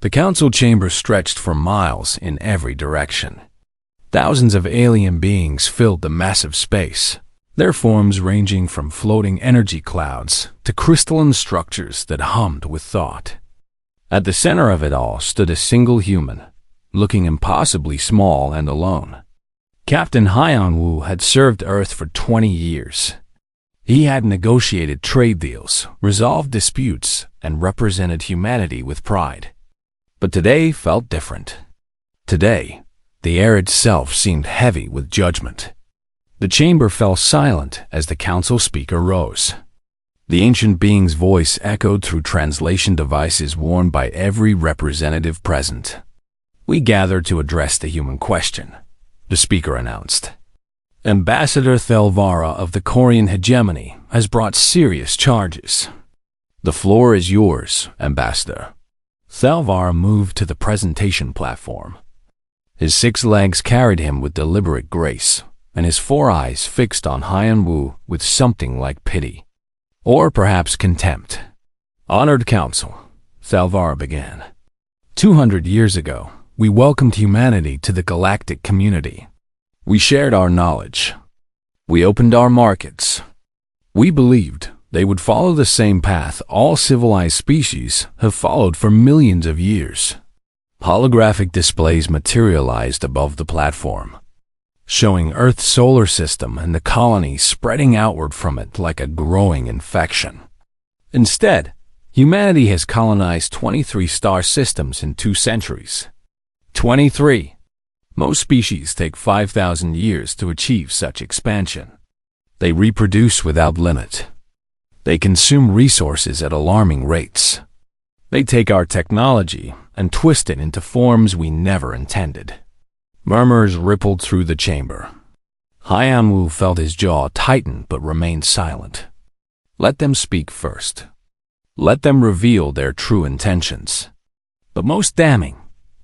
The council chamber stretched for miles in every direction. Thousands of alien beings filled the massive space, their forms ranging from floating energy clouds to crystalline structures that hummed with thought. At the center of it all stood a single human, looking impossibly small and alone. Captain Hyan-Wu had served Earth for 20 years. He had negotiated trade deals, resolved disputes, and represented humanity with pride. But today felt different. Today, the air itself seemed heavy with judgment. The chamber fell silent as the council speaker rose. The ancient being's voice echoed through translation devices worn by every representative present. "We gather to address the human question," the speaker announced. "Ambassador Thelvara of the Korean hegemony has brought serious charges. The floor is yours, Ambassador." Thelvara moved to the presentation platform. His 6 legs carried him with deliberate grace, and his 4 eyes fixed on Hyan-Wu with something like pity. Or perhaps contempt. "Honored Council," Thelvara began. 200 years ago, we welcomed humanity to the galactic community. We shared our knowledge. We opened our markets. We believed they would follow the same path all civilized species have followed for millions of years. Holographic displays materialized above the platform, showing Earth's solar system and the colonies spreading outward from it like a growing infection. Instead, humanity has colonized 23 star systems in 2 centuries. 23. Most species take 5,000 years to achieve such expansion. They reproduce without limit. They consume resources at alarming rates. They take our technology and twist it into forms we never intended. Murmurs rippled through the chamber. Hyan-Wu felt his jaw tighten but remained silent. Let them speak first. Let them reveal their true intentions. But most damning,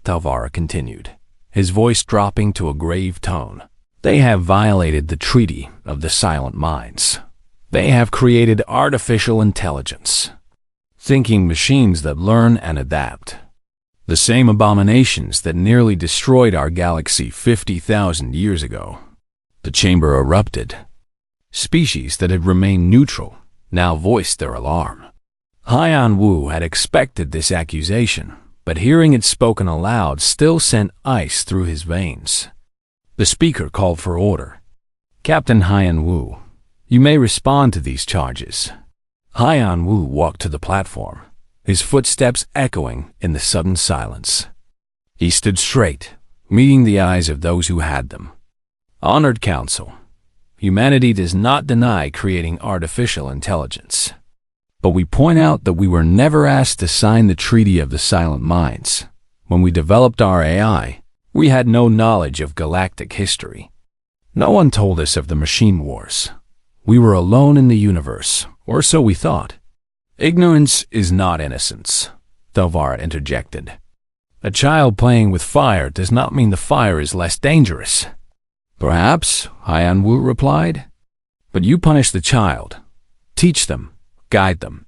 Thelvara continued, his voice dropping to a grave tone, they have violated the treaty of the Silent Minds. They have created artificial intelligence, thinking machines that learn and adapt. The same abominations that nearly destroyed our galaxy 50,000 years ago. The chamber erupted. Species that had remained neutral now voiced their alarm. Hyan-Wu had expected this accusation, but hearing it spoken aloud still sent ice through his veins. The speaker called for order. "Captain Hyan-Wu, you may respond to these charges." Hyan-Wu walked to the platform, his footsteps echoing in the sudden silence. He stood straight, meeting the eyes of those who had them. "Honored Council, humanity does not deny creating artificial intelligence. But we point out that we were never asked to sign the Treaty of the Silent Minds. When we developed our AI, we had no knowledge of galactic history. No one told us of the machine wars. We were alone in the universe, or so we thought." "Ignorance is not innocence," Thelvara interjected. "A child playing with fire does not mean the fire is less dangerous." "Perhaps," Hyan-Wu replied. "But you punish the child. Teach them. Guide them.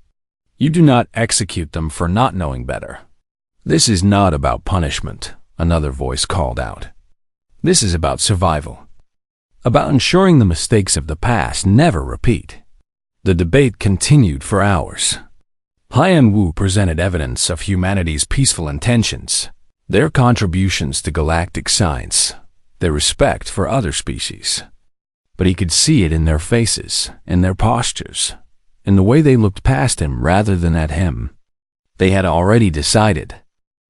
You do not execute them for not knowing better." "This is not about punishment," another voice called out. "This is about survival. About ensuring the mistakes of the past never repeat." The debate continued for hours. Hyan-Wu presented evidence of humanity's peaceful intentions, their contributions to galactic science, their respect for other species. But he could see it in their faces, in their postures, in the way they looked past him rather than at him. They had already decided.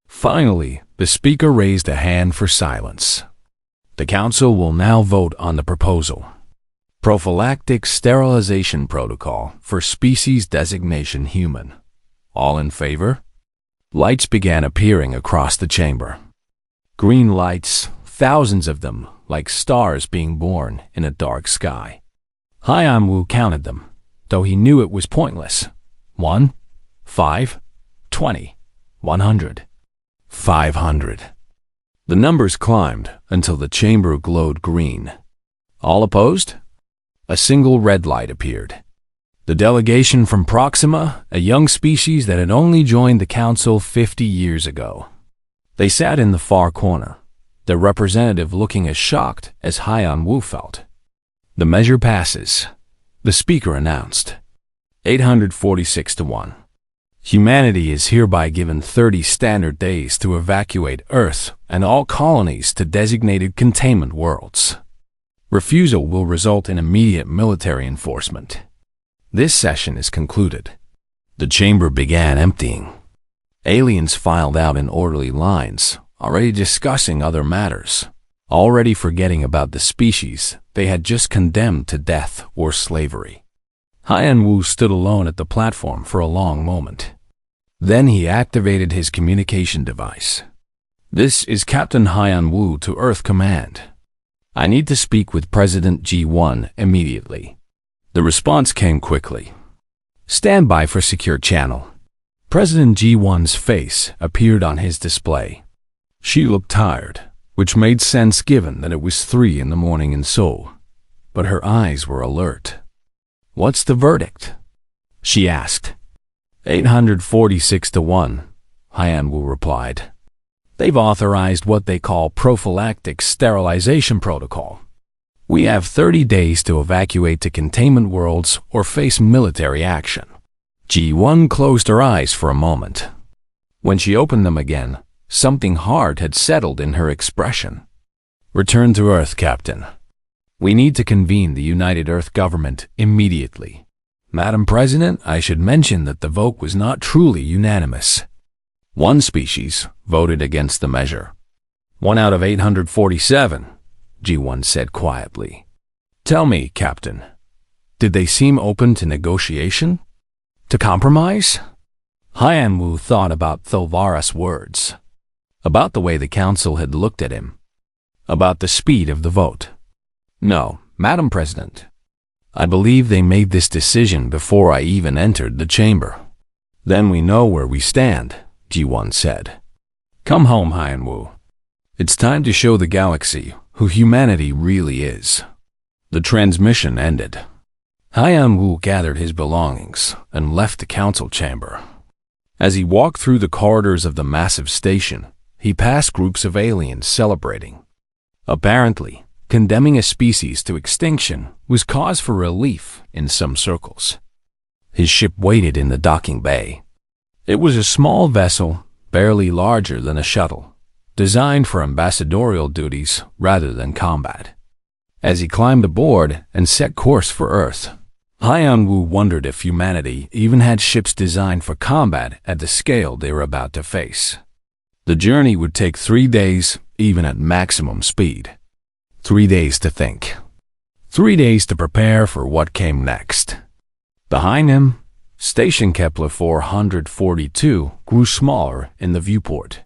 Finally, the speaker raised a hand for silence. "The council will now vote on the proposal. Prophylactic sterilization protocol for species designation human. All in favor?" Lights began appearing across the chamber. Green lights, thousands of them, like stars being born in a dark sky. Hyan-Wu counted them, though he knew it was pointless. 1, 5, 20, 100, 500. The numbers climbed until the chamber glowed green. All opposed? A single red light appeared. The delegation from Proxima, a young species that had only joined the Council 50 years ago. They sat in the far corner, their representative looking as shocked as Haiyan Wu felt. The measure passes, the speaker announced. 846 to 1. Humanity is hereby given 30 standard days to evacuate Earth and all colonies to designated containment worlds. Refusal will result in immediate military enforcement. This session is concluded. The chamber began emptying. Aliens filed out in orderly lines, already discussing other matters, already forgetting about the species they had just condemned to death or slavery. Haiyan Wu stood alone at the platform for a long moment. Then he activated his communication device. "This is Captain Haiyan Wu to Earth Command. I need to speak with President G1 immediately." The response came quickly. "Stand by for secure channel." President G1's face appeared on his display. She looked tired, which made sense given that it was 3 in the morning in Seoul, but her eyes were alert. "What's the verdict?" she asked. 846 to 1, Haiyan Wu replied. "They've authorized what they call prophylactic sterilization protocol. We have 30 days to evacuate to containment worlds or face military action." G1 closed her eyes for a moment. When she opened them again, something hard had settled in her expression. "Return to Earth, Captain. We need to convene the United Earth Government immediately. Madam President, I should mention that the vote was not truly unanimous. One species voted against the measure. 1 out of 847, G1 said quietly. "Tell me, Captain, did they seem open to negotiation? To compromise?" Haiyan Wu thought about Thilvara's words, about the way the council had looked at him, about the speed of the vote. "No, Madam President. I believe they made this decision before I even entered the chamber." "Then we know where we stand," G1 said. "Come home, Haiyan Wu. It's time to show the galaxy who humanity really is." The transmission ended. Haiyan Wu gathered his belongings and left the council chamber. As he walked through the corridors of the massive station, he passed groups of aliens celebrating. Apparently, condemning a species to extinction was cause for relief in some circles. His ship waited in the docking bay. It was a small vessel, barely larger than a shuttle, designed for ambassadorial duties rather than combat. As he climbed aboard and set course for Earth, Haiyan Wu wondered if humanity even had ships designed for combat at the scale they were about to face. The journey would take 3 days, even at maximum speed. 3 days to think. 3 days to prepare for what came next. Behind him, Station Kepler 442 grew smaller in the viewport.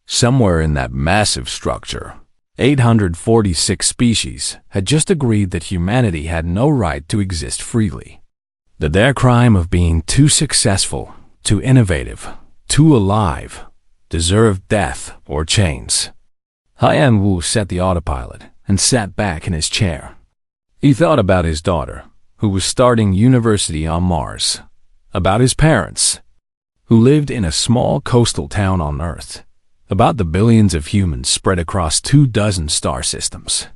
Somewhere in that massive structure, 846 species had just agreed that humanity had no right to exist freely. That their crime of being too successful, too innovative, too alive, deserved death or chains. Haiyan Wu set the autopilot and sat back in his chair. He thought about his daughter, who was starting university on Mars, about his parents, who lived in a small coastal town on Earth, about the billions of humans spread across 24 star systems,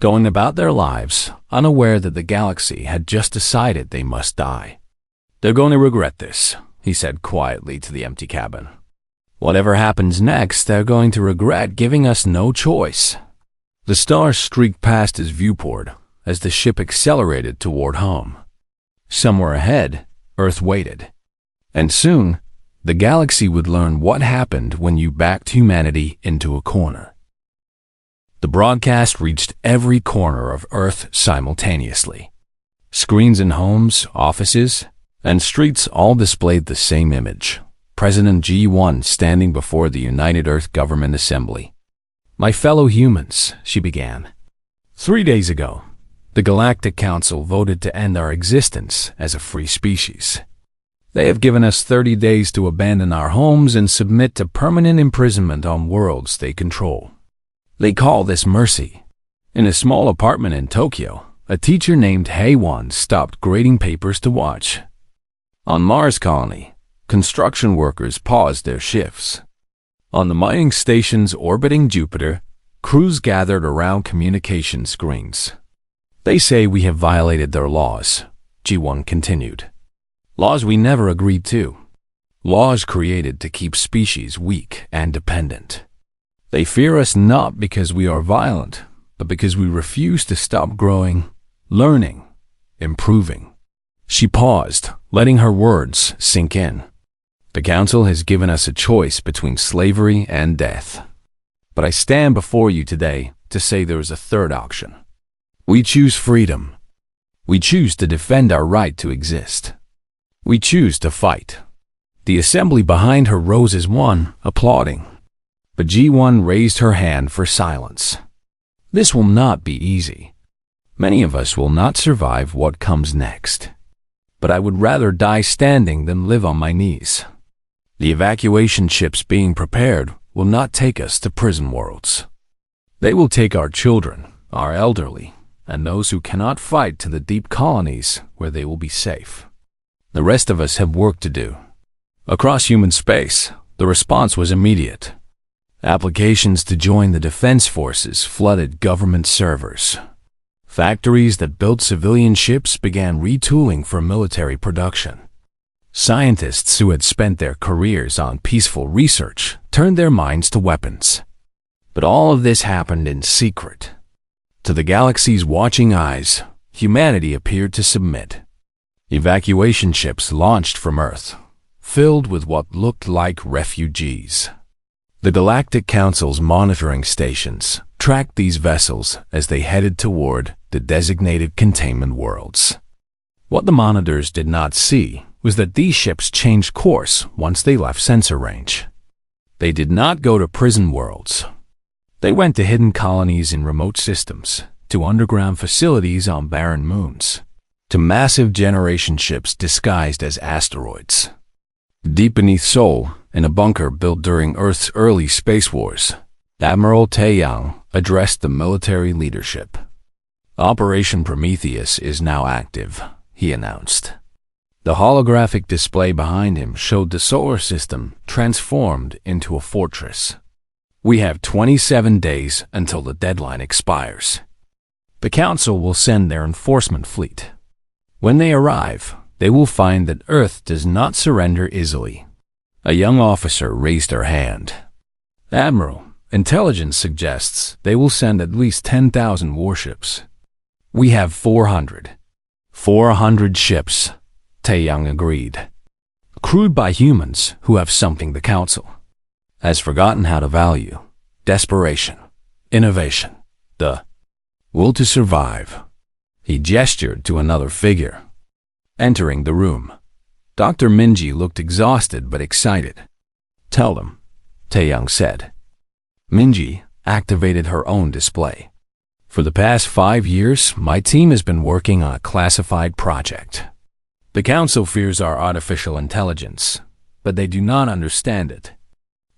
going about their lives unaware that the galaxy had just decided they must die. "They're going to regret this," he said quietly to the empty cabin. "Whatever happens next, they're going to regret giving us no choice." The stars streaked past his viewport as the ship accelerated toward home. Somewhere ahead, Earth waited. And soon, the galaxy would learn what happened when you backed humanity into a corner. The broadcast reached every corner of Earth simultaneously. Screens in homes, offices, and streets all displayed the same image. President G1 standing before the United Earth Government Assembly. "My fellow humans," she began. 3 days ago, the Galactic Council voted to end our existence as a free species. They have given us 30 days to abandon our homes and submit to permanent imprisonment on worlds they control. They call this mercy. In a small apartment in Tokyo, A teacher named Haywan stopped grading papers to watch. On Mars colony, construction workers paused their shifts. On the mining stations orbiting Jupiter, crews gathered around communication screens. They say we have violated their laws, G1 continued. Laws we never agreed to. Laws created to keep species weak and dependent. They fear us not because we are violent, but because we refuse to stop growing, learning, improving. She paused, letting her words sink in. The Council has given us a choice between slavery and death. But I stand before you today to say there is a third option. We choose freedom. We choose to defend our right to exist. We choose to fight. The assembly behind her rose as one, applauding. But G1 raised her hand for silence. This will not be easy. Many of us will not survive what comes next. But I would rather die standing than live on my knees. The evacuation ships being prepared will not take us to prison worlds. They will take our children, our elderly, and those who cannot fight to the deep colonies where they will be safe. The rest of us have work to do. Across human space, the response was immediate. Applications to join the defense forces flooded government servers. Factories that built civilian ships began retooling for military production. Scientists who had spent their careers on peaceful research turned their minds to weapons. But all of this happened in secret. To the galaxy's watching eyes, humanity appeared to submit. Evacuation ships launched from Earth, filled with what looked like refugees. The Galactic Council's monitoring stations tracked these vessels as they headed toward the designated containment worlds. What the monitors did not see was that these ships changed course once they left sensor range. They did not go to prison worlds. They went to hidden colonies in remote systems, to underground facilities on barren moons, to massive generation ships disguised as asteroids. Deep beneath Seoul, in a bunker built during Earth's early space wars, Admiral Taeyang addressed the military leadership. Operation Prometheus is now active, he announced. The holographic display behind him showed the solar system transformed into a fortress. We have 27 days until the deadline expires. The Council will send their enforcement fleet. When they arrive, they will find that Earth does not surrender easily. A young officer raised her hand. Admiral, intelligence suggests they will send at least 10,000 warships. We have 400. 400 ships, Taeyang agreed. Crewed by humans who have something the Council has forgotten how to value: desperation, innovation, the will to survive. He gestured to another figure. Entering the room, Dr. Minji looked exhausted but excited. Tell them, Taeyang said. Minji activated her own display. For the past 5 years, my team has been working on a classified project. The Council fears our artificial intelligence, but they do not understand it.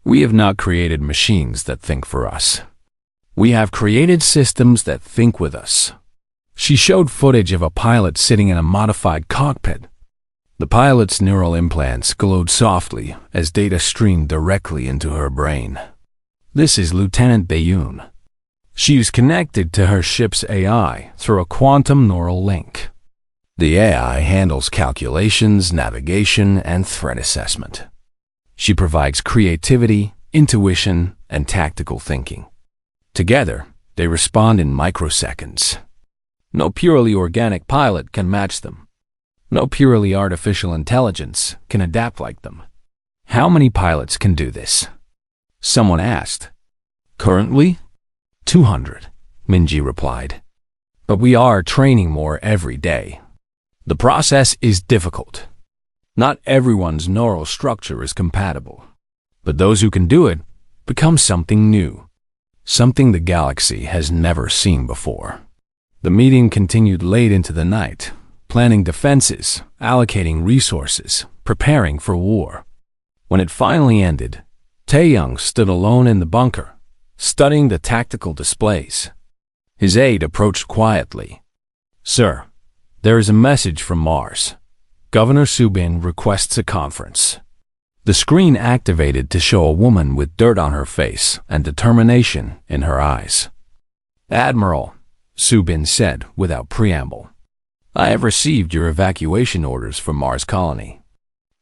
We have not created machines that think for us. We have created systems that think with us. She showed footage of a pilot sitting in a modified cockpit. The pilot's neural implants glowed softly as data streamed directly into her brain. This is Lieutenant Bayoon. She is connected to her ship's AI through a quantum neural link. The AI handles calculations, navigation, and threat assessment. She provides creativity, intuition, and tactical thinking. Together, they respond in microseconds. No purely organic pilot can match them. No purely artificial intelligence can adapt like them. How many pilots can do this? Someone asked. Currently, 200, Minji replied. But we are training more every day. The process is difficult. Not everyone's neural structure is compatible. But those who can do it become something new. Something the galaxy has never seen before. The meeting continued late into the night, planning defenses, allocating resources, preparing for war. When it finally ended, Taeyang stood alone in the bunker, studying the tactical displays. His aide approached quietly. Sir, there is a message from Mars. Governor Subin requests a conference. The screen activated to show a woman with dirt on her face and determination in her eyes. Admiral, Subin said without preamble, I have received your evacuation orders from Mars Colony.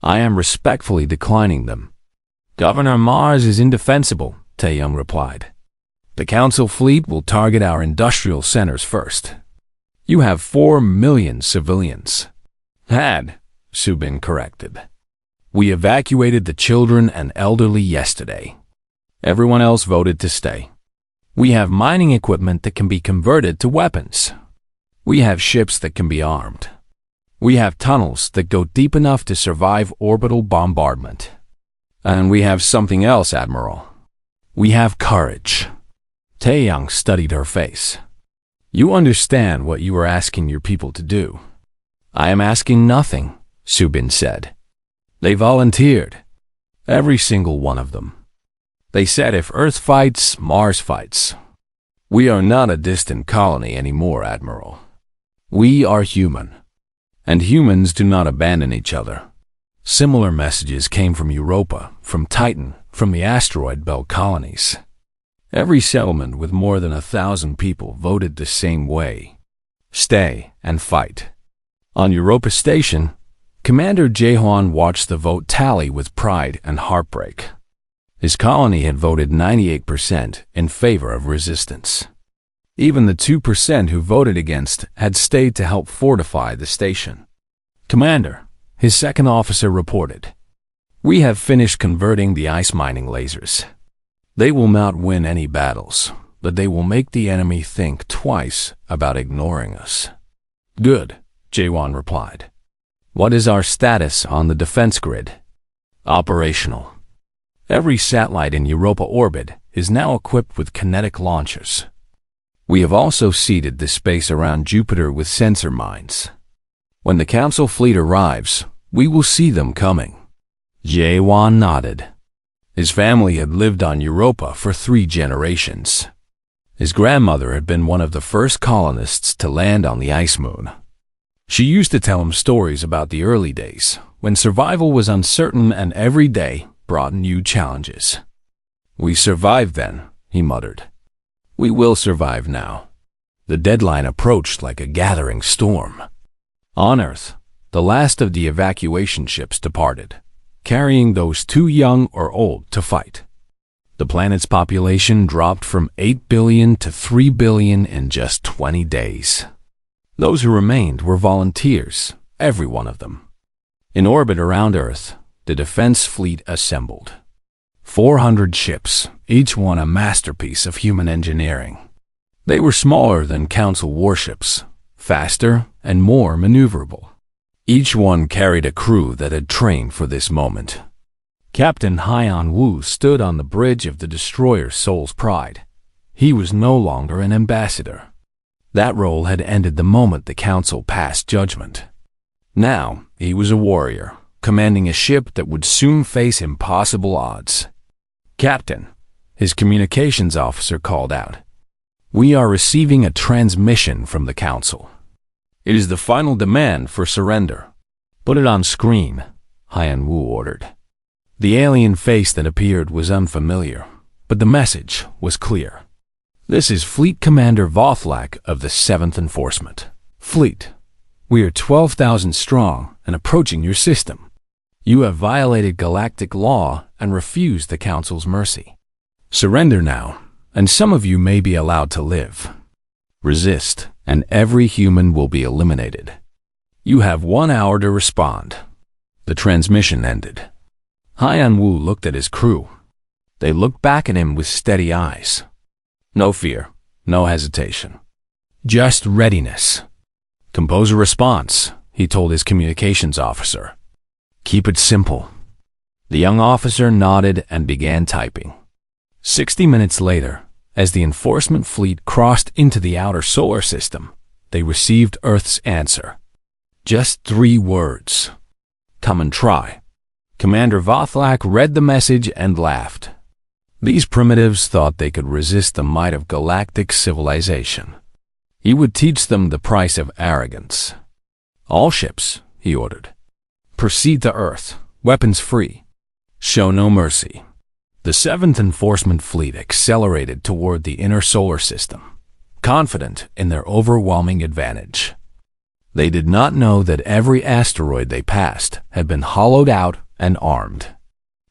I am respectfully declining them. Governor Mars is indefensible, Taeyong replied. The Council fleet will target our industrial centers first. You have 4 million civilians. Had, Subin corrected. We evacuated the children and elderly yesterday. Everyone else voted to stay. We have mining equipment that can be converted to weapons. We have ships that can be armed. We have tunnels that go deep enough to survive orbital bombardment. And we have something else, Admiral. We have courage. Taeyong studied her face. You understand what you are asking your people to do. I am asking nothing, Subin said. They volunteered. Every single one of them. They said if Earth fights, Mars fights. We are not a distant colony anymore, Admiral. We are human. And humans do not abandon each other. Similar messages came from Europa, from Titan, from the asteroid belt colonies. Every settlement with more than 1,000 people voted the same way. Stay and fight. On Europa Station, Commander Jaehwan watched the vote tally with pride and heartbreak. His colony had voted 98% in favor of resistance. Even the 2% who voted against had stayed to help fortify the station. Commander, his second officer reported, we have finished converting the ice mining lasers. They will not win any battles, but they will make the enemy think twice about ignoring us. Good, Jaehwan replied. What is our status on the defense grid? Operational. Every satellite in Europa orbit is now equipped with kinetic launchers. We have also seeded the space around Jupiter with sensor mines. When the Council fleet arrives, we will see them coming. Jaehwan nodded. His family had lived on Europa for 3 generations. His grandmother had been one of the first colonists to land on the ice moon. She used to tell him stories about the early days, when survival was uncertain and every day brought new challenges. We survived then, he muttered. We will survive now. The deadline approached like a gathering storm. On Earth, the last of the evacuation ships departed, carrying those too young or old to fight. The planet's population dropped from 8 billion to 3 billion in just 20 days. Those who remained were volunteers, every one of them. In orbit around Earth, the defense fleet assembled. 400 ships, each one a masterpiece of human engineering. They were smaller than Council warships, faster and more maneuverable. Each one carried a crew that had trained for this moment. Captain Haiyan Wu stood on the bridge of the destroyer Soul's Pride. He was no longer an ambassador. That role had ended the moment the Council passed judgment. Now he was a warrior, commanding a ship that would soon face impossible odds. Captain, his communications officer called out, we are receiving a transmission from the Council. It is the final demand for surrender. Put it on screen, Haiyan Wu ordered. The alien face that appeared was unfamiliar, but the message was clear. This is Fleet Commander Vothlak of the 7th Enforcement. Fleet, we are 12,000 strong and approaching your system. You have violated galactic law and refused the Council's mercy. Surrender now, and some of you may be allowed to live. Resist, and every human will be eliminated. You have 1 hour to respond. The transmission ended. Haiyan Wu looked at his crew. They looked back at him with steady eyes. No fear, no hesitation. Just readiness. Compose a response, he told his communications officer. Keep it simple. The young officer nodded and began typing. 60 minutes later, as the enforcement fleet crossed into the outer solar system, they received Earth's answer. Just 3 words. Come and try. Commander Vothlak read the message and laughed. These primitives thought they could resist the might of galactic civilization. He would teach them the price of arrogance. All ships, he ordered, proceed to Earth, weapons free. Show no mercy. The 7th Enforcement Fleet accelerated toward the inner solar system, confident in their overwhelming advantage. They did not know that every asteroid they passed had been hollowed out and armed.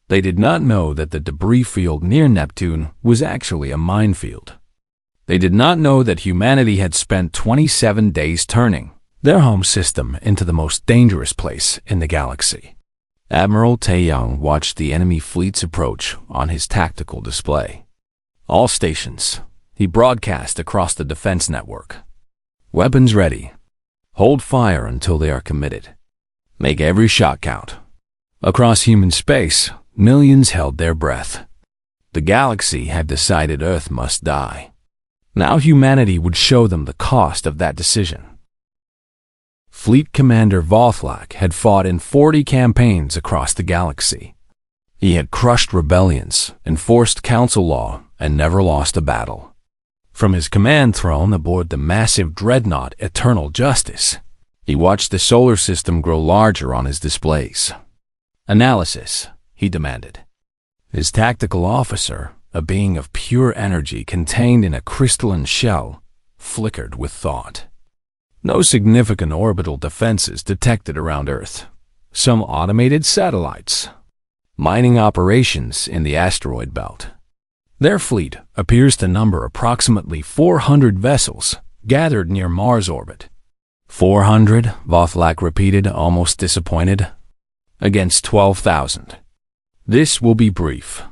They did not know that the debris field near Neptune was actually a minefield. They did not know that humanity had spent 27 days turning their home system into the most dangerous place in the galaxy. Admiral Taeyong watched the enemy fleet's approach on his tactical display. All stations, he broadcast across the defense network. Weapons ready. Hold fire until they are committed. Make every shot count. Across human space, millions held their breath. The galaxy had decided Earth must die. Now humanity would show them the cost of that decision. Fleet Commander Vothlak had fought in 40 campaigns across the galaxy. He had crushed rebellions, enforced council law, and never lost a battle. From his command throne aboard the massive dreadnought Eternal Justice, he watched the solar system grow larger on his displays. Analysis, he demanded. His tactical officer, a being of pure energy contained in a crystalline shell, flickered with thought. No significant orbital defenses detected around Earth. Some automated satellites. Mining operations in the asteroid belt. Their fleet appears to number approximately 400 vessels gathered near Mars orbit. 400, Vothlak repeated, almost disappointed. Against 12,000. This will be brief.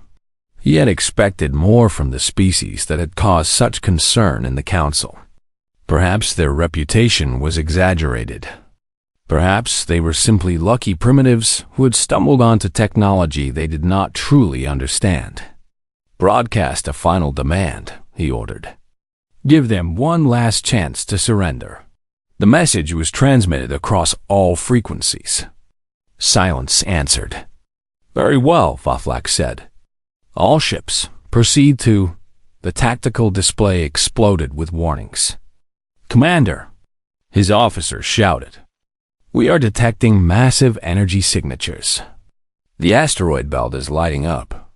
He had expected more from the species that had caused such concern in the Council. Perhaps their reputation was exaggerated. Perhaps they were simply lucky primitives who had stumbled onto technology they did not truly understand. Broadcast a final demand, he ordered. Give them one last chance to surrender. The message was transmitted across all frequencies. Silence answered. Very well, Vothlak said. All ships, proceed to... The tactical display exploded with warnings. Commander, his officer shouted. We are detecting massive energy signatures. The asteroid belt is lighting up.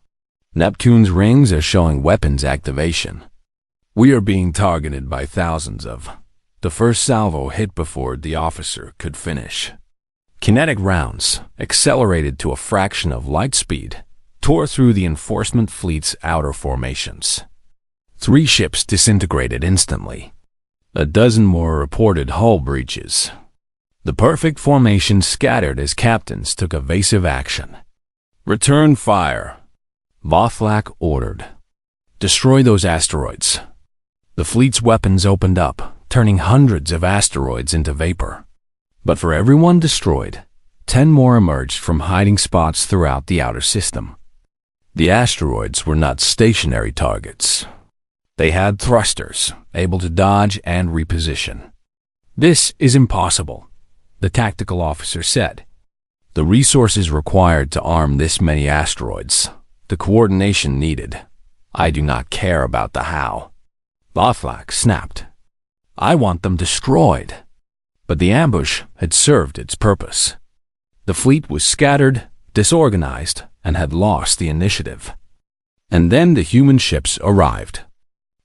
Neptune's rings are showing weapons activation. We are being targeted by thousands of... The first salvo hit before the officer could finish. Kinetic rounds, accelerated to a fraction of light speed, tore through the enforcement fleet's outer formations. 3 ships disintegrated instantly. A dozen more reported hull breaches. The perfect formation scattered as captains took evasive action. Return fire, Vothlak ordered. Destroy those asteroids. The fleet's weapons opened up, turning hundreds of asteroids into vapor. But for every one destroyed, 10 more emerged from hiding spots throughout the outer system. The asteroids were not stationary targets. They had thrusters, able to dodge and reposition. This is impossible, the tactical officer said. The resources required to arm this many asteroids, the coordination needed. I do not care about the how. Vothlak snapped. I want them destroyed. But the ambush had served its purpose. The fleet was scattered, disorganized, and had lost the initiative. And then the human ships arrived.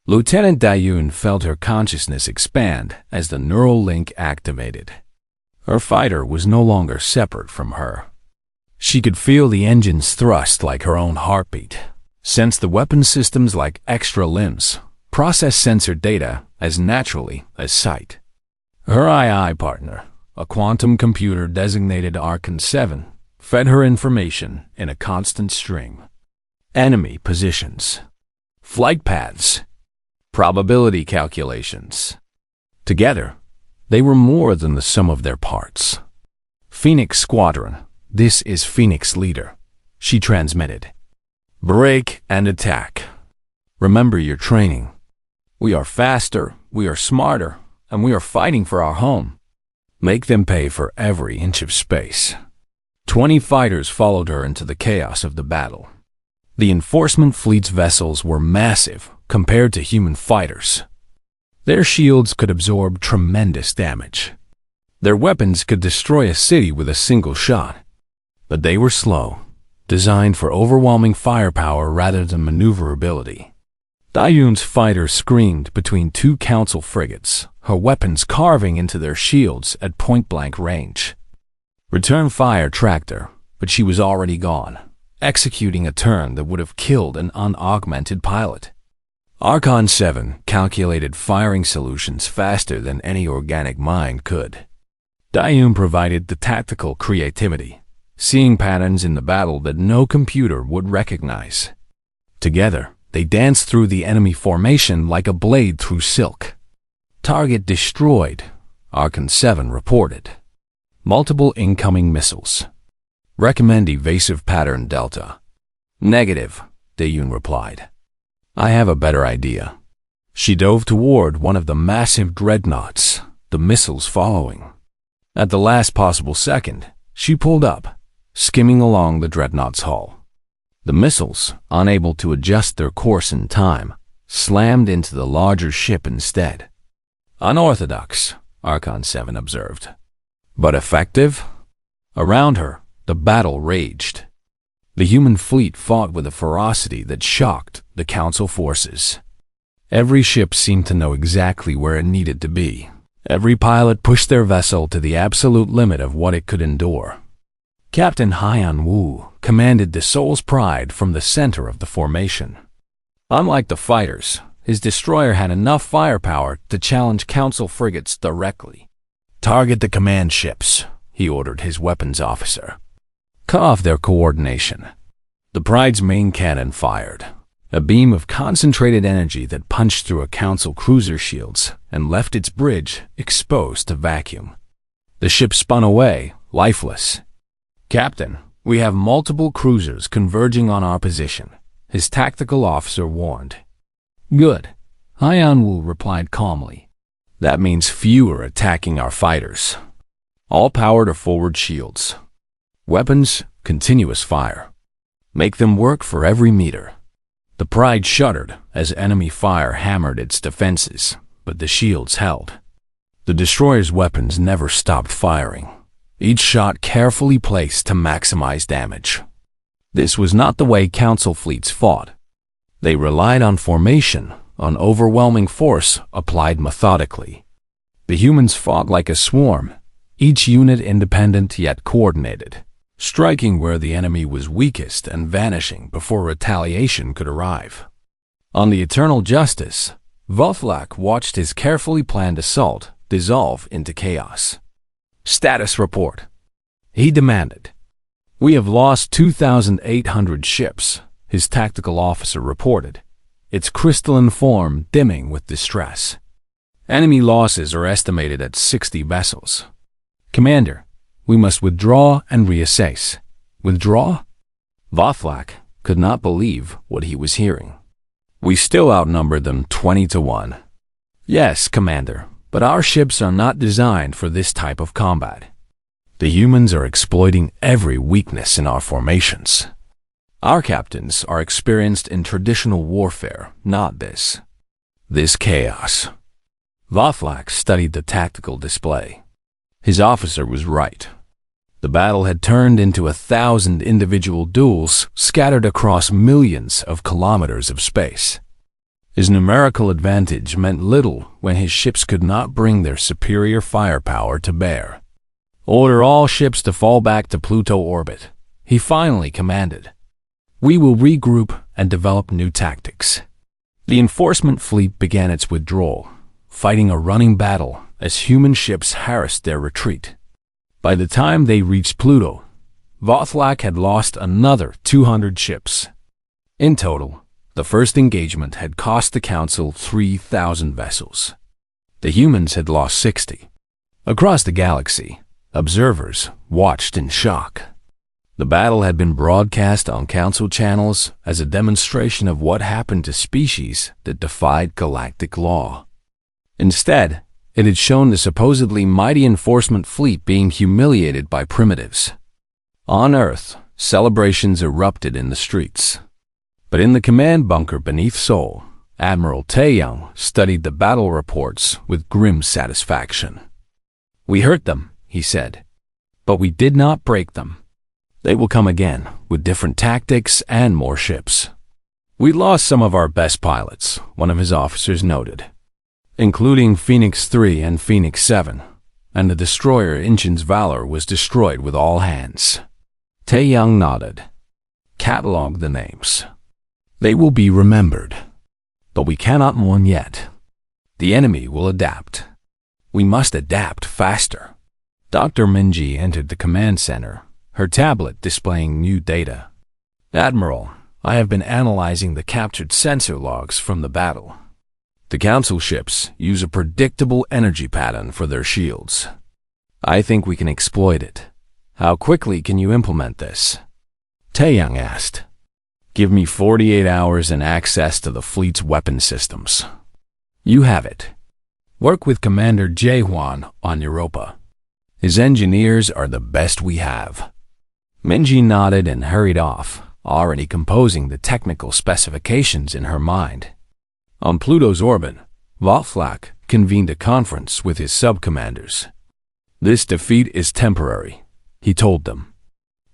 Lieutenant Dayun felt her consciousness expand as the neural link activated. Her fighter was no longer separate from her. She could feel the engines thrust like her own heartbeat, sense the weapon systems like extra limbs, process sensor data as naturally as sight. Her II partner, a quantum computer designated Archon 7, fed her information in a constant stream. Enemy positions, flight paths, probability calculations. Together, they were more than the sum of their parts. Phoenix Squadron, this is Phoenix Leader, she transmitted. Break and attack. Remember your training. We are faster, we are smarter, and we are fighting for our home. Make them pay for every inch of space. 20 fighters followed her into the chaos of the battle. The enforcement fleet's vessels were massive compared to human fighters. Their shields could absorb tremendous damage. Their weapons could destroy a city with a single shot. But they were slow, designed for overwhelming firepower rather than maneuverability. Dayun's fighter screamed between two council frigates, her weapons carving into their shields at point-blank range. Return fire tracked her, but she was already gone, executing a turn that would have killed an unaugmented pilot. Archon 7 calculated firing solutions faster than any organic mind could. Dayun provided the tactical creativity, seeing patterns in the battle that no computer would recognize. Together, they danced through the enemy formation like a blade through silk. Target destroyed, Archon 7 reported. Multiple incoming missiles. Recommend evasive pattern Delta. Negative, Dayun replied. I have a better idea. She dove toward one of the massive dreadnoughts, the missiles following. At the last possible second, she pulled up, skimming along the dreadnought's hull. The missiles, unable to adjust their course in time, slammed into the larger ship instead. Unorthodox, Archon 7 observed. But effective? Around her, the battle raged. The human fleet fought with a ferocity that shocked the Council forces. Every ship seemed to know exactly where it needed to be. Every pilot pushed their vessel to the absolute limit of what it could endure. Captain Haiyan Wu commanded the Soul's Pride from the center of the formation. Unlike the fighters, his destroyer had enough firepower to challenge Council frigates directly. Target the command ships, he ordered his weapons officer. Cut off their coordination. The Pride's main cannon fired, a beam of concentrated energy that punched through a Council cruiser shields and left its bridge exposed to vacuum. The ship spun away, lifeless. Captain, we have multiple cruisers converging on our position, his tactical officer warned. Good, Haiyan Wu replied calmly. That means fewer attacking our fighters. All power to forward shields. Weapons, continuous fire. Make them work for every meter. The Pride shuddered as enemy fire hammered its defenses, but the shields held. The destroyer's weapons never stopped firing, each shot carefully placed to maximize damage. This was not the way Council fleets fought. They relied on formation, on overwhelming force applied methodically. The humans fought like a swarm, each unit independent yet coordinated, striking where the enemy was weakest and vanishing before retaliation could arrive. On the Eternal Justice, Vothlak watched his carefully planned assault dissolve into chaos. Status report, he demanded. We have lost 2,800 ships, his tactical officer reported, its crystalline form dimming with distress. Enemy losses are estimated at 60 vessels. Commander, we must withdraw and reassess. Withdraw? Vothlak could not believe what he was hearing. We still outnumber them 20-1. Yes, Commander, but our ships are not designed for this type of combat. The humans are exploiting every weakness in our formations. Our captains are experienced in traditional warfare, not this. This chaos. Vothlak studied the tactical display. His officer was right. The battle had turned into 1,000 individual duels scattered across millions of kilometers of space. His numerical advantage meant little when his ships could not bring their superior firepower to bear. Order all ships to fall back to Pluto orbit, he finally commanded. We will regroup and develop new tactics. The enforcement fleet began its withdrawal, fighting a running battle as human ships harassed their retreat. By the time they reached Pluto, Vothlak had lost another 200 ships. In total, the first engagement had cost the Council 3,000 vessels. The humans had lost 60. Across the galaxy, observers watched in shock. The battle had been broadcast on Council channels as a demonstration of what happened to species that defied galactic law. Instead, it had shown the supposedly mighty enforcement fleet being humiliated by primitives. On Earth, celebrations erupted in the streets. But in the command bunker beneath Sol, Admiral Taeyang studied the battle reports with grim satisfaction. "We hurt them," he said, "but we did not break them. They will come again with different tactics and more ships." "We lost some of our best pilots," one of his officers noted, "including Phoenix 3 and Phoenix 7, and the destroyer Inchin's Valor was destroyed with all hands." Taeyang nodded. "Catalog the names. They will be remembered. But we cannot mourn yet. The enemy will adapt. We must adapt faster." Dr. Minji entered the command center, her tablet displaying new data. "Admiral, I have been analyzing the captured sensor logs from the battle. The Council ships use a predictable energy pattern for their shields. I think we can exploit it. How quickly can you implement this?" Taeyang asked. "Give me 48 hours and access to the fleet's weapon systems." "You have it. Work with Commander Jae-hwan on Europa. His engineers are the best we have." Minji nodded and hurried off, already composing the technical specifications in her mind. On Pluto's orbit, Vathlak convened a conference with his sub-commanders. "This defeat is temporary," he told them.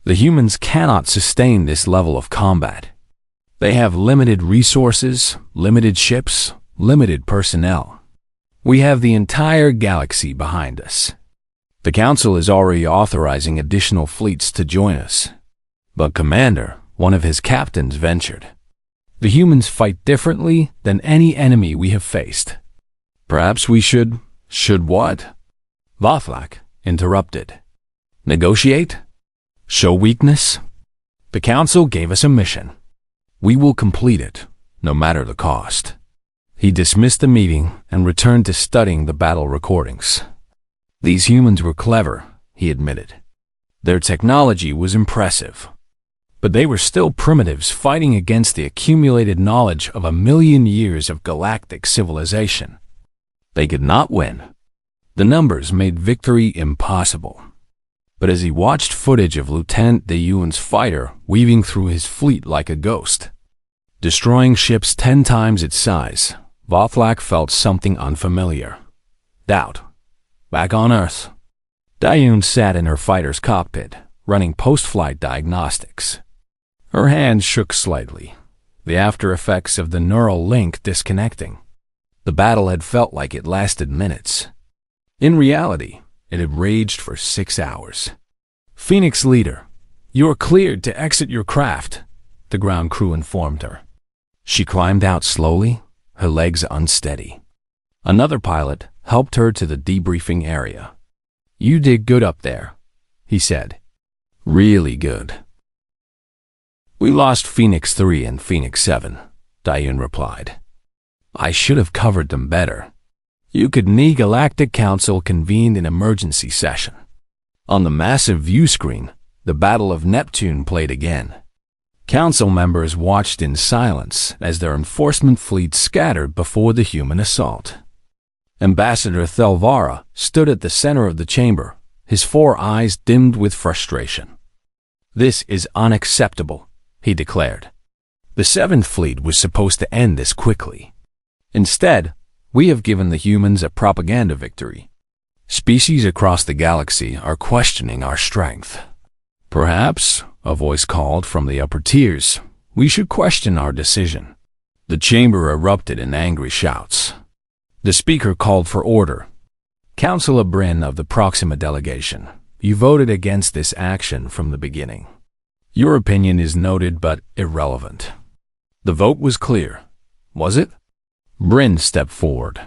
"The humans cannot sustain this level of combat. They have limited resources, limited ships, limited personnel. We have the entire galaxy behind us. The Council is already authorizing additional fleets to join us." But Commander, one of his captains, ventured, "The humans fight differently than any enemy we have faced." "Perhaps we should..." "Should what?" Vathlak interrupted. "Negotiate? Show weakness? The Council gave us a mission. We will complete it, no matter the cost." He dismissed the meeting and returned to studying the battle recordings. These humans were clever, he admitted. Their technology was impressive. But they were still primitives fighting against the accumulated knowledge of 1,000,000 years of galactic civilization. They could not win. The numbers made victory impossible. But as he watched footage of Lieutenant De Yuan's fighter weaving through his fleet like a ghost, destroying ships 10 times its size, Vathlak felt something unfamiliar. Doubt. Back on Earth. Dayun sat in her fighter's cockpit, running post-flight diagnostics. Her hands shook slightly, the after effects of the neural link disconnecting. The battle had felt like it lasted minutes. In reality, it had raged for 6 hours. "Phoenix Leader, you are cleared to exit your craft," the ground crew informed her. She climbed out slowly, her legs unsteady. Another pilot helped her to the debriefing area. "You did good up there," he said. "Really good." "We lost Phoenix 3 and Phoenix 7, Dayun replied. "I should have covered them better." The Galactic Council convened an emergency session. On the massive view screen, the Battle of Neptune played again. Council members watched in silence as their enforcement fleet scattered before the human assault. Ambassador Thelvara stood at the center of the chamber, his 4 eyes dimmed with frustration. "This is unacceptable," he declared. "The 7th Fleet was supposed to end this quickly. Instead, we have given the humans a propaganda victory. Species across the galaxy are questioning our strength. Perhaps," a voice called from the upper tiers, "we should question our decision." The chamber erupted in angry shouts. The speaker called for order. "Councilor Bryn of the Proxima delegation, you voted against this action from the beginning. Your opinion is noted but irrelevant. The vote was clear, was it?" Bryn stepped forward.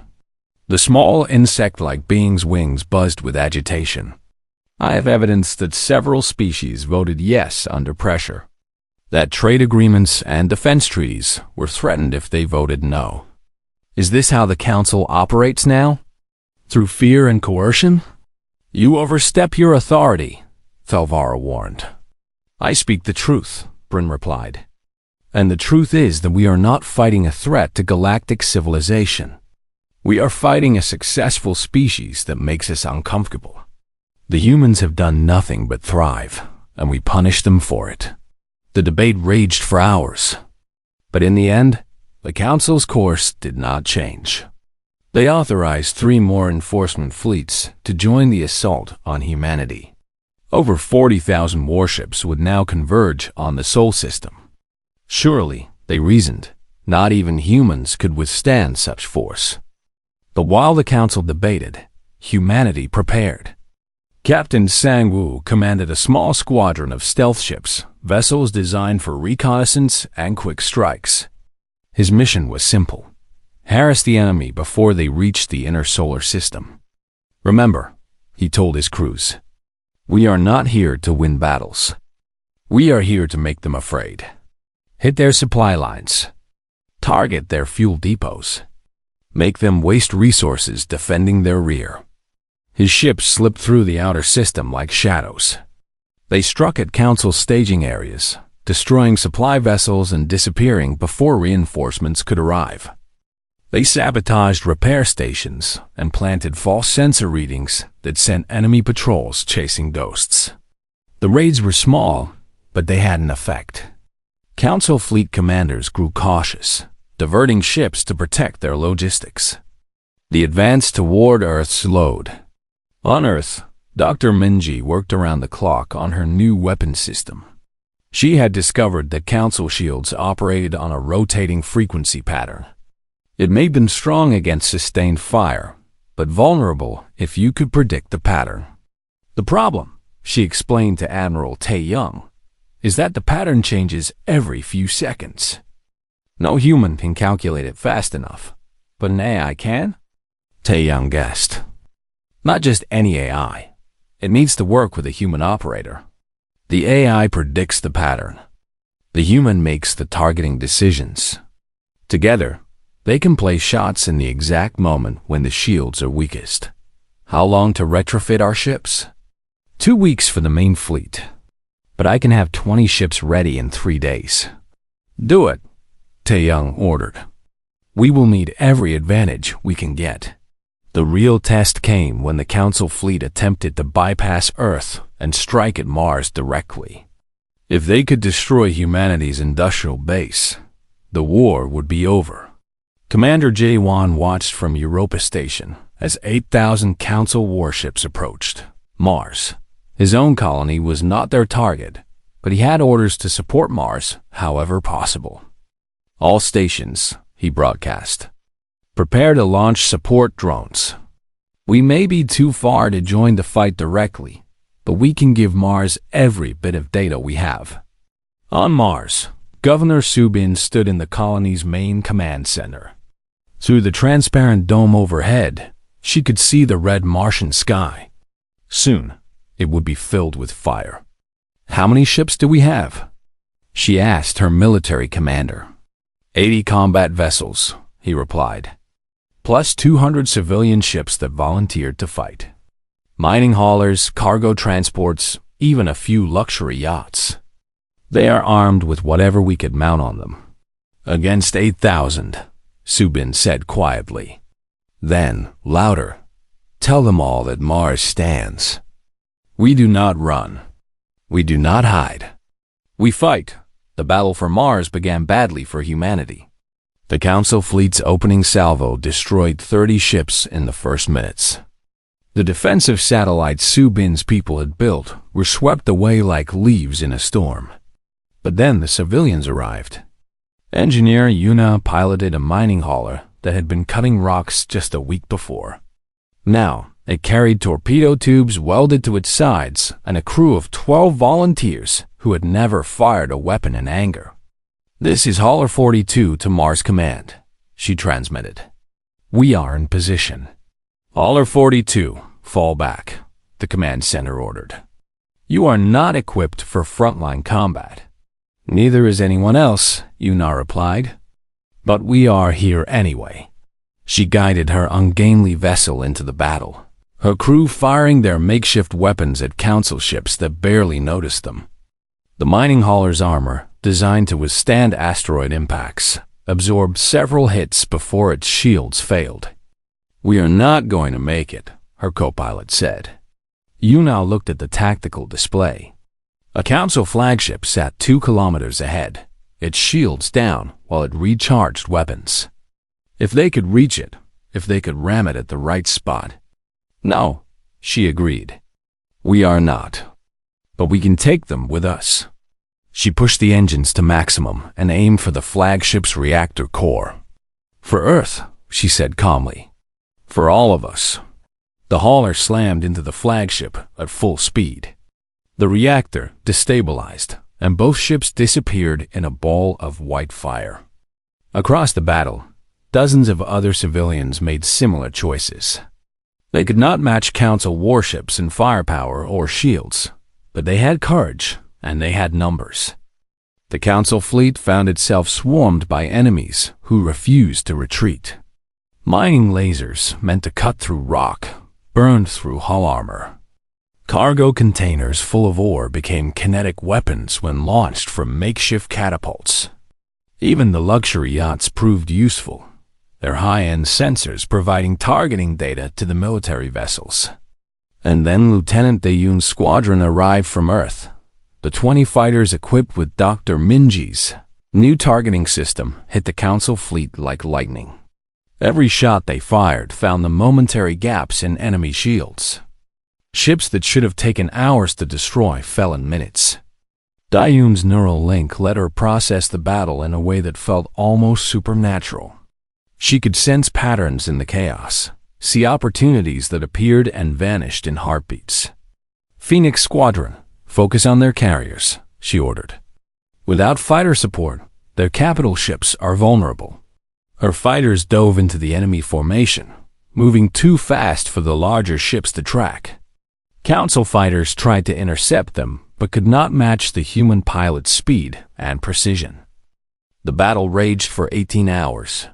The small insect-like being's wings buzzed with agitation. "I have evidence that several species voted yes under pressure. That trade agreements and defense treaties were threatened if they voted no. Is this how the Council operates now? Through fear and coercion? You overstep your authority," Thelvara warned. "I speak the truth," Bryn replied. "And the truth is that we are not fighting a threat to galactic civilization. We are fighting a successful species that makes us uncomfortable. The humans have done nothing but thrive, and we punish them for it." The debate raged for hours. But in the end, the Council's course did not change. They authorized 3 more enforcement fleets to join the assault on humanity. Over 40,000 warships would now converge on the Sol system. Surely, they reasoned, not even humans could withstand such force. But while the Council debated, humanity prepared. Captain Sang-woo commanded a small squadron of stealth ships, vessels designed for reconnaissance and quick strikes. His mission was simple: harass the enemy before they reached the inner solar system. Remember, he told his crews, we are not here to win battles. We are here to make them afraid. Hit their supply lines. Target their fuel depots. Make them waste resources defending their rear. His ships slipped through the outer system like shadows. They struck at Council staging areas, destroying supply vessels and disappearing before reinforcements could arrive. They sabotaged repair stations and planted false sensor readings that sent enemy patrols chasing ghosts. The raids were small, but they had an effect. Council fleet commanders grew cautious, diverting ships to protect their logistics. The advance toward Earth slowed. On Earth, Dr. Minji worked around the clock on her new weapon system. She had discovered that Council shields operated on a rotating frequency pattern. It made them strong against sustained fire, but vulnerable if you could predict the pattern. The problem, she explained to Admiral Tae-young, is that the pattern changes every few seconds. No human can calculate it fast enough, but an AI can? Tae-young guessed. Not just any AI. It needs to work with a human operator. The AI predicts the pattern. The human makes the targeting decisions. Together, they can place shots in the exact moment when the shields are weakest. How long to retrofit our ships? 2 weeks for the main fleet. But I can have 20 ships ready in 3 days. Do it, Tae-young ordered. We will need every advantage we can get. The real test came when the Council fleet attempted to bypass Earth and strike at Mars directly. If they could destroy humanity's industrial base, the war would be over. Commander Jae-won watched from Europa Station as 8,000 Council warships approached Mars. His own colony was not their target, but he had orders to support Mars however possible. All stations, he broadcast. Prepare to launch support drones. We may be too far to join the fight directly, but we can give Mars every bit of data we have. On Mars, Governor Subin stood in the colony's main command center. Through the transparent dome overhead, she could see the red Martian sky. Soon, it would be filled with fire. How many ships do we have? She asked her military commander. 80 combat vessels, he replied, plus 200 civilian ships that volunteered to fight. Mining haulers, cargo transports, even a few luxury yachts. They are armed with whatever we could mount on them. Against 8,000, Subin said quietly. Then, louder, tell them all that Mars stands. We do not run. We do not hide. We fight. The battle for Mars began badly for humanity. The Council fleet's opening salvo destroyed 30 ships in the first minutes. The defensive satellites Subin's people had built were swept away like leaves in a storm. But then the civilians arrived. Engineer Yuna piloted a mining hauler that had been cutting rocks just a week before. Now, it carried torpedo tubes welded to its sides and a crew of 12 volunteers who had never fired a weapon in anger. This is Hauler 42 to Mars Command, she transmitted. We are in position. Hauler 42, fall back, the command center ordered. You are not equipped for frontline combat. Neither is anyone else, Yuna replied. But we are here anyway. She guided her ungainly vessel into the battle, her crew firing their makeshift weapons at Council ships that barely noticed them. The mining hauler's armor, designed to withstand asteroid impacts, absorbed several hits before its shields failed. We are not going to make it, her co-pilot said. Yuna looked at the tactical display. A Council flagship sat 2 kilometers ahead, its shields down while it recharged weapons. If they could reach it, if they could ram it at the right spot. No, she agreed. We are not. But we can take them with us. She pushed the engines to maximum and aimed for the flagship's reactor core. For Earth, she said calmly. For all of us. The hauler slammed into the flagship at full speed. The reactor destabilized, and both ships disappeared in a ball of white fire. Across the battle, dozens of other civilians made similar choices. They could not match Council warships in firepower or shields, but they had courage, and they had numbers. The Council fleet found itself swarmed by enemies who refused to retreat. Mining lasers meant to cut through rock, burned through hull armor. Cargo containers full of ore became kinetic weapons when launched from makeshift catapults. Even the luxury yachts proved useful, their high-end sensors providing targeting data to the military vessels. And then Lieutenant Dayun's squadron arrived from Earth. The 20 fighters equipped with Dr. Minji's new targeting system hit the Council fleet like lightning. Every shot they fired found the momentary gaps in enemy shields. Ships that should have taken hours to destroy fell in minutes. Dayun's neural link let her process the battle in a way that felt almost supernatural. She could sense patterns in the chaos, see opportunities that appeared and vanished in heartbeats. Phoenix Squadron, focus on their carriers, she ordered. Without fighter support, their capital ships are vulnerable. Her fighters dove into the enemy formation, moving too fast for the larger ships to track. Council fighters tried to intercept them, but could not match the human pilot's speed and precision. The battle raged for 18 hours.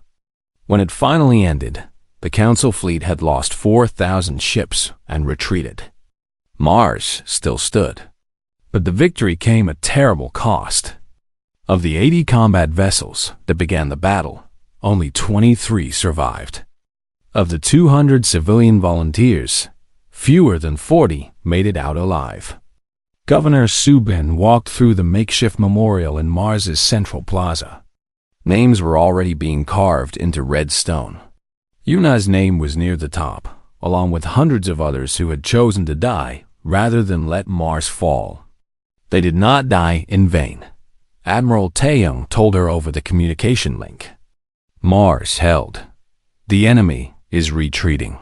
When it finally ended, the Council fleet had lost 4,000 ships and retreated. Mars still stood. But the victory came at terrible cost. Of the 80 combat vessels that began the battle, only 23 survived. Of the 200 civilian volunteers, fewer than 40 made it out alive. Governor Subin walked through the makeshift memorial in Mars's central plaza. Names were already being carved into red stone. Yuna's name was near the top, along with hundreds of others who had chosen to die rather than let Mars fall. They did not die in vain. Admiral Taeyong told her over the communication link. Mars held. The enemy is retreating.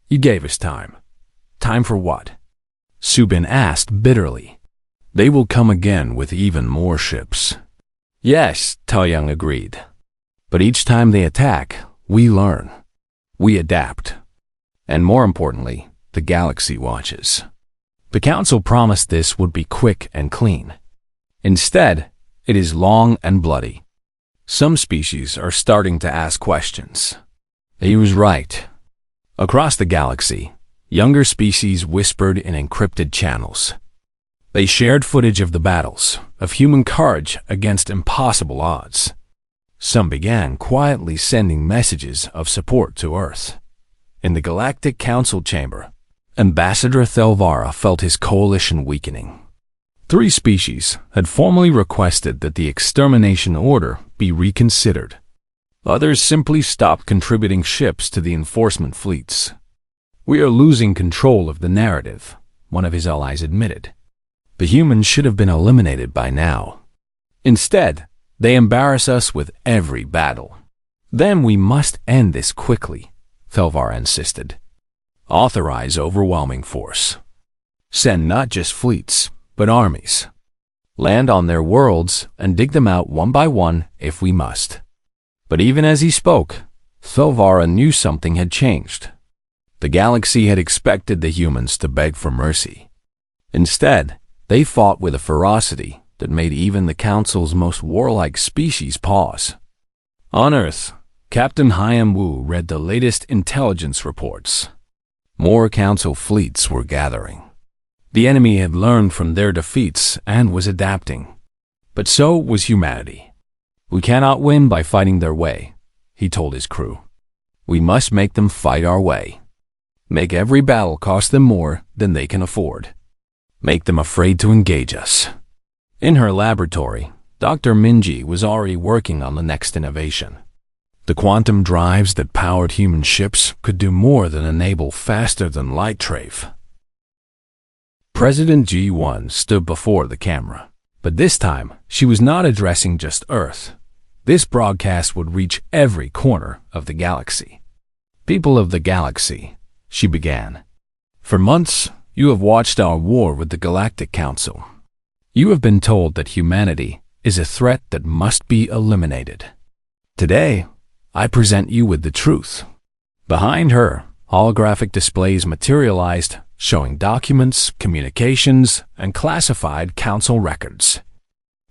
You gave us time. Time for what? Subin asked bitterly. They will come again with even more ships. Yes, Taeyong agreed. But each time they attack, we learn. We adapt. And more importantly, the galaxy watches. The Council promised this would be quick and clean. Instead, it is long and bloody. Some species are starting to ask questions. He was right. Across the galaxy, younger species whispered in encrypted channels. They shared footage of the battles, of human courage against impossible odds. Some began quietly sending messages of support to Earth. In the Galactic Council chamber, Ambassador Thelvara felt his coalition weakening. 3 species had formally requested that the extermination order be reconsidered. Others simply stopped contributing ships to the enforcement fleets. We are losing control of the narrative, one of his allies admitted. The humans should have been eliminated by now. Instead, they embarrass us with every battle. Then we must end this quickly, Thelvar insisted. Authorize overwhelming force. Send not just fleets, but armies. Land on their worlds and dig them out one by one if we must. But even as he spoke, Thelvara knew something had changed. The galaxy had expected the humans to beg for mercy. Instead, they fought with a ferocity that made even the Council's most warlike species pause. On Earth, Captain Hyam Wu read the latest intelligence reports. More Council fleets were gathering. The enemy had learned from their defeats and was adapting. But so was humanity. We cannot win by fighting their way, he told his crew. We must make them fight our way. Make every battle cost them more than they can afford. Make them afraid to engage us. In her laboratory, Dr. Minji was already working on the next innovation. The quantum drives that powered human ships could do more than enable faster-than-light travel. President G1 stood before the camera, but this time she was not addressing just Earth. This broadcast would reach every corner of the galaxy. People of the galaxy, she began. For months, you have watched our war with the Galactic Council. You have been told that humanity is a threat that must be eliminated. Today, I present you with the truth. Behind her, holographic displays materialized, showing documents, communications, and classified council records.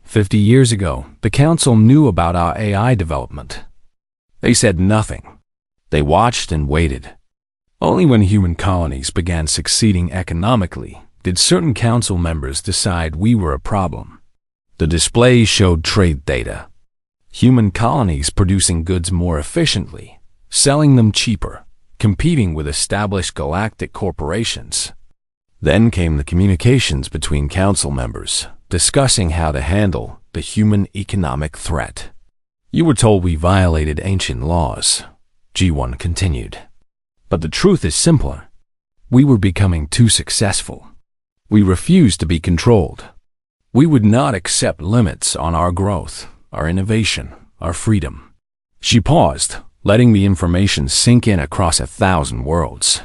50 years ago, the council knew about our AI development. They said nothing. They watched and waited. Only when human colonies began succeeding economically did certain council members decide we were a problem. The displays showed trade data. Human colonies producing goods more efficiently, selling them cheaper, competing with established galactic corporations. Then came the communications between council members, discussing how to handle the human economic threat. You were told we violated ancient laws, G1 continued. But the truth is simpler. We were becoming too successful. We refused to be controlled. We would not accept limits on our growth, our innovation, our freedom. She paused, letting the information sink in across 1,000 worlds.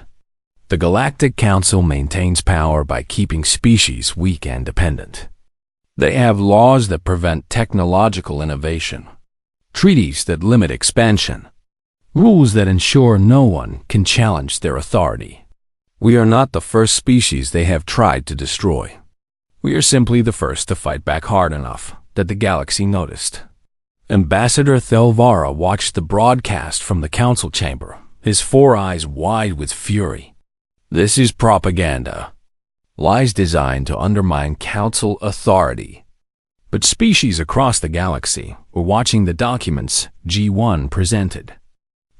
The Galactic Council maintains power by keeping species weak and dependent. They have laws that prevent technological innovation, treaties that limit expansion, rules that ensure no one can challenge their authority. We are not the first species they have tried to destroy. We are simply the first to fight back hard enough that the galaxy noticed. Ambassador Thelvara watched the broadcast from the council chamber, his 4 eyes wide with fury. This is propaganda. Lies designed to undermine council authority. But species across the galaxy were watching the documents G1 presented.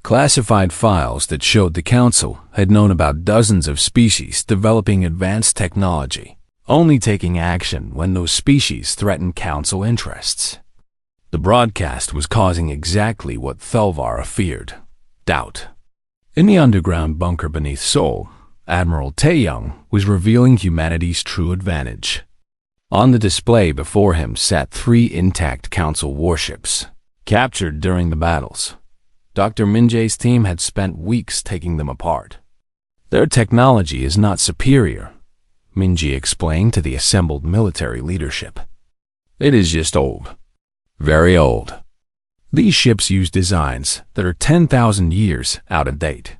Classified files that showed the council had known about dozens of species developing advanced technology, only taking action when those species threatened council interests. The broadcast was causing exactly what Thelvara feared: doubt. In the underground bunker beneath Seoul, Admiral Taeyong was revealing humanity's true advantage. On the display before him sat 3 intact council warships, captured during the battles. Dr. Minjae's team had spent weeks taking them apart. Their technology is not superior, Minji explained to the assembled military leadership. It is just old. Very old. These ships use designs that are 10,000 years out of date.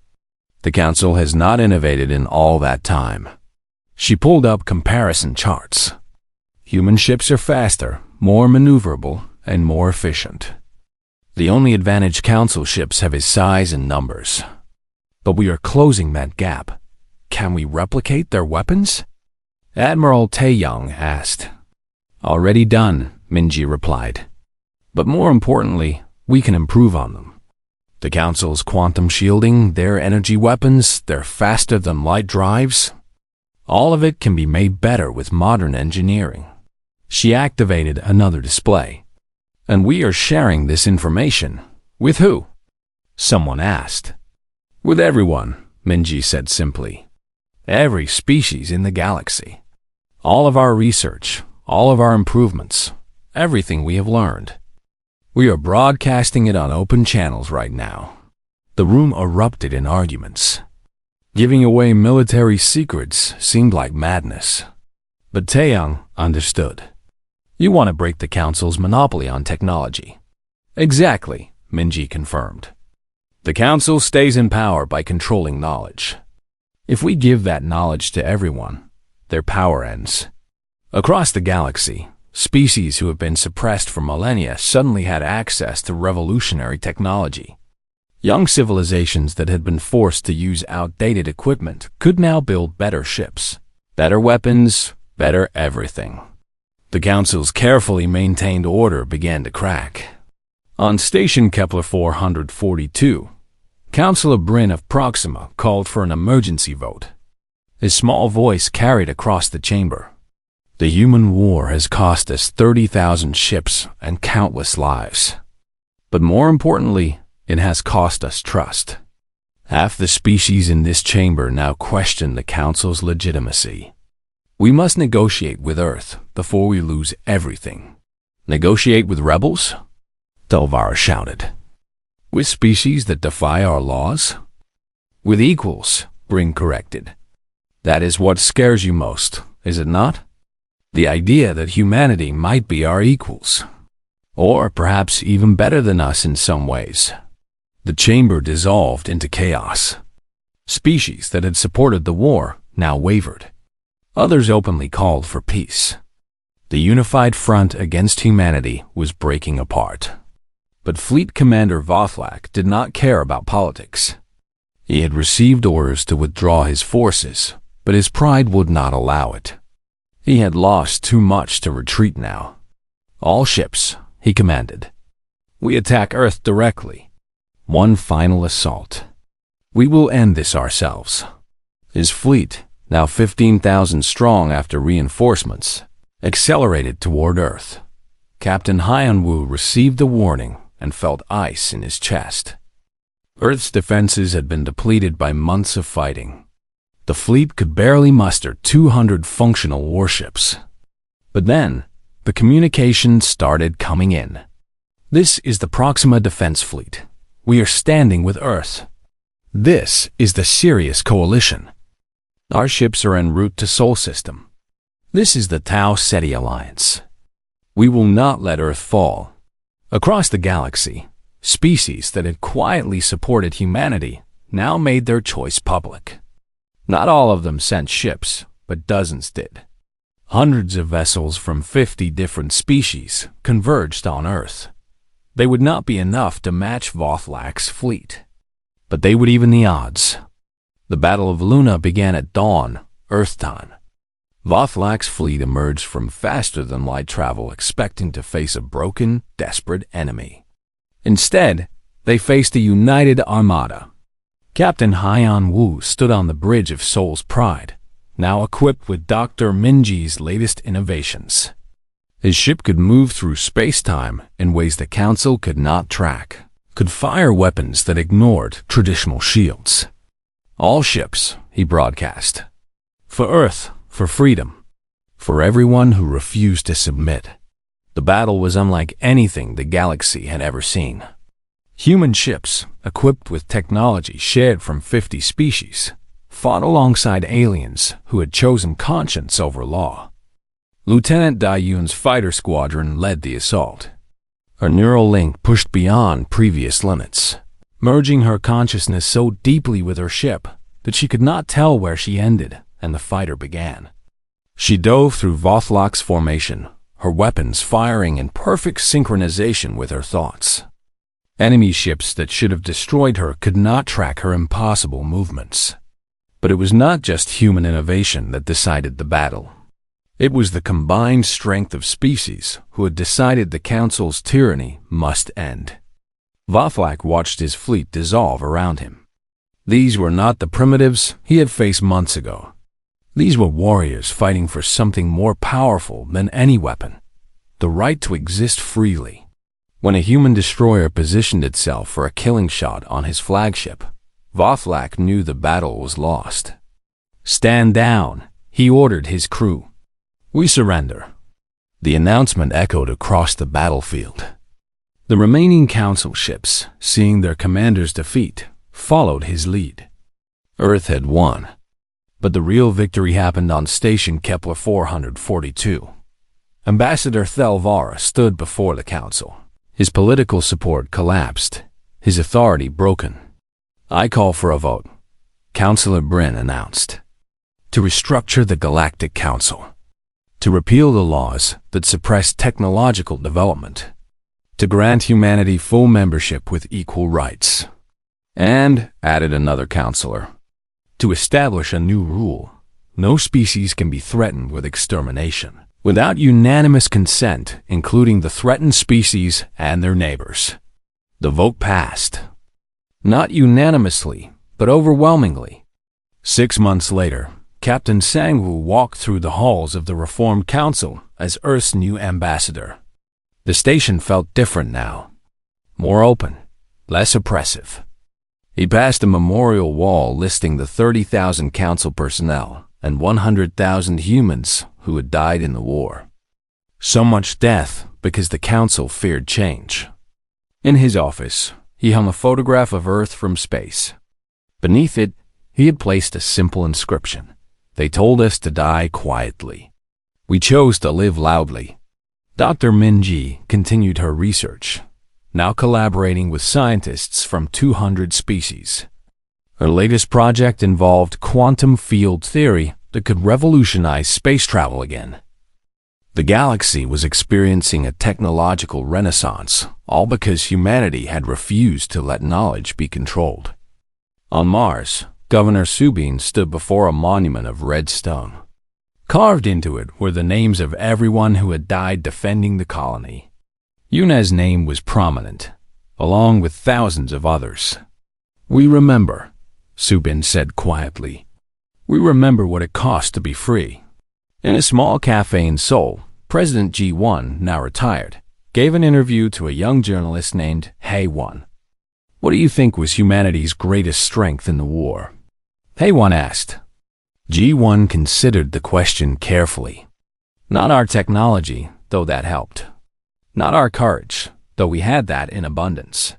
The council has not innovated in all that time. She pulled up comparison charts. Human ships are faster, more maneuverable, and more efficient. The only advantage council ships have is size and numbers. But we are closing that gap. Can we replicate their weapons? Admiral Taeyong asked. Already done, Minji replied. But more importantly, we can improve on them. The Council's quantum shielding, their energy weapons, their faster-than-light drives, all of it can be made better with modern engineering. She activated another display. And we are sharing this information. With who? Someone asked. With everyone, Minji said simply. Every species in the galaxy. All of our research, all of our improvements, everything we have learned. We are broadcasting it on open channels right now. The room erupted in arguments. Giving away military secrets seemed like madness. But Taeyong understood. You want to break the Council's monopoly on technology. Exactly, Minji confirmed. The Council stays in power by controlling knowledge. If we give that knowledge to everyone, their power ends. Across the galaxy, species who have been suppressed for millennia suddenly had access to revolutionary technology. Young civilizations that had been forced to use outdated equipment could now build better ships, better weapons, better everything. The Council's carefully maintained order began to crack. On Station Kepler 442, Councillor Bryn of Proxima called for an emergency vote. His small voice carried across the chamber. The human war has cost us 30,000 ships and countless lives. But more importantly, it has cost us trust. Half the species in this chamber now question the Council's legitimacy. We must negotiate with Earth before we lose everything. Negotiate with rebels? Delvara shouted. With species that defy our laws? With equals, Bryn corrected. That is what scares you most, is it not? The idea that humanity might be our equals. Or perhaps even better than us in some ways. The chamber dissolved into chaos. Species that had supported the war now wavered. Others openly called for peace. The unified front against humanity was breaking apart. But Fleet Commander Vothlak did not care about politics. He had received orders to withdraw his forces, but his pride would not allow it. He had lost too much to retreat now. All ships, he commanded. We attack Earth directly. One final assault. We will end this ourselves. His fleet, now 15,000 strong after reinforcements, accelerated toward Earth. Captain Hyunwoo received the warning and felt ice in his chest. Earth's defenses had been depleted by months of fighting. The fleet could barely muster 200 functional warships. But then, the communications started coming in. This is the Proxima Defense Fleet. We are standing with Earth. This is the Sirius Coalition. Our ships are en route to Sol System. This is the Tau Ceti Alliance. We will not let Earth fall. Across the galaxy, species that had quietly supported humanity now made their choice public. Not all of them sent ships, but dozens did. Hundreds of vessels from 50 different species converged on Earth. They would not be enough to match Vothlak's fleet, but they would even the odds. The Battle of Luna began at dawn, Earth time. Vothlak's fleet emerged from faster-than-light travel expecting to face a broken, desperate enemy. Instead, they faced a united armada. Captain Hyun-woo stood on the bridge of Seoul's Pride, now equipped with Dr. Minji's latest innovations. His ship could move through space-time in ways the Council could not track, could fire weapons that ignored traditional shields. All ships, he broadcast. For Earth, for freedom, for everyone who refused to submit. The battle was unlike anything the galaxy had ever seen. Human ships, equipped with technology shared from 50 species, fought alongside aliens who had chosen conscience over law. Lieutenant Dayun's fighter squadron led the assault. Her neural link pushed beyond previous limits, merging her consciousness so deeply with her ship that she could not tell where she ended and the fighter began. She dove through Vothlak's formation, her weapons firing in perfect synchronization with her thoughts. Enemy ships that should have destroyed her could not track her impossible movements. But it was not just human innovation that decided the battle. It was the combined strength of species who had decided the Council's tyranny must end. Vothlak watched his fleet dissolve around him. These were not the primitives he had faced months ago. These were warriors fighting for something more powerful than any weapon, the right to exist freely. When a human destroyer positioned itself for a killing shot on his flagship, Vothlak knew the battle was lost. "Stand down," he ordered his crew. "We surrender." The announcement echoed across the battlefield. The remaining Council ships, seeing their commander's defeat, followed his lead. Earth had won. But the real victory happened on Station Kepler 442. Ambassador Thelvara stood before the Council. His political support collapsed, his authority broken. "I call for a vote," Councillor Bryn announced. "To restructure the Galactic Council. To repeal the laws that suppress technological development. To grant humanity full membership with equal rights. And," added another councillor, "to establish a new rule. No species can be threatened with extermination without unanimous consent, including the threatened species and their neighbors." The vote passed. Not unanimously, but overwhelmingly. 6 months later, Captain Sangwoo walked through the halls of the Reformed Council as Earth's new ambassador. The station felt different now. More open, less oppressive. He passed a memorial wall listing the 30,000 council personnel and 100,000 humans who had died in the war. So much death because the council feared change. In his office, he hung a photograph of Earth from space. Beneath it, he had placed a simple inscription. They told us to die quietly. We chose to live loudly. Dr. Minji continued her research, now collaborating with scientists from 200 species. Her latest project involved quantum field theory that could revolutionize space travel again. The galaxy was experiencing a technological renaissance, all because humanity had refused to let knowledge be controlled. On Mars, Governor Subin stood before a monument of red stone. Carved into it were the names of everyone who had died defending the colony. Yuna's name was prominent, along with thousands of others. "We remember," Subin said quietly. "We remember what it cost to be free." In a small cafe in Seoul, President Ji-won, now retired, gave an interview to a young journalist named Hae-won. "What do you think was humanity's greatest strength in the war?" Hae-won asked. Ji-won considered the question carefully. "Not our technology, though that helped. Not our courage, though we had that in abundance.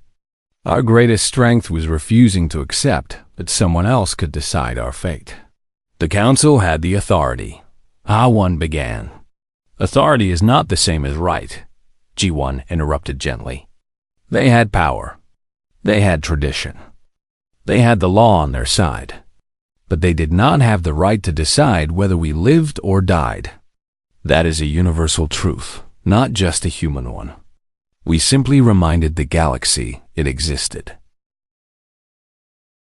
Our greatest strength was refusing to accept that someone else could decide our fate." The council had the authority. Ha-won began. "Authority is not the same as right," Ji-won interrupted gently. "They had power. They had tradition. They had the law on their side. But they did not have the right to decide whether we lived or died. That is a universal truth, not just a human one. We simply reminded the galaxy it existed."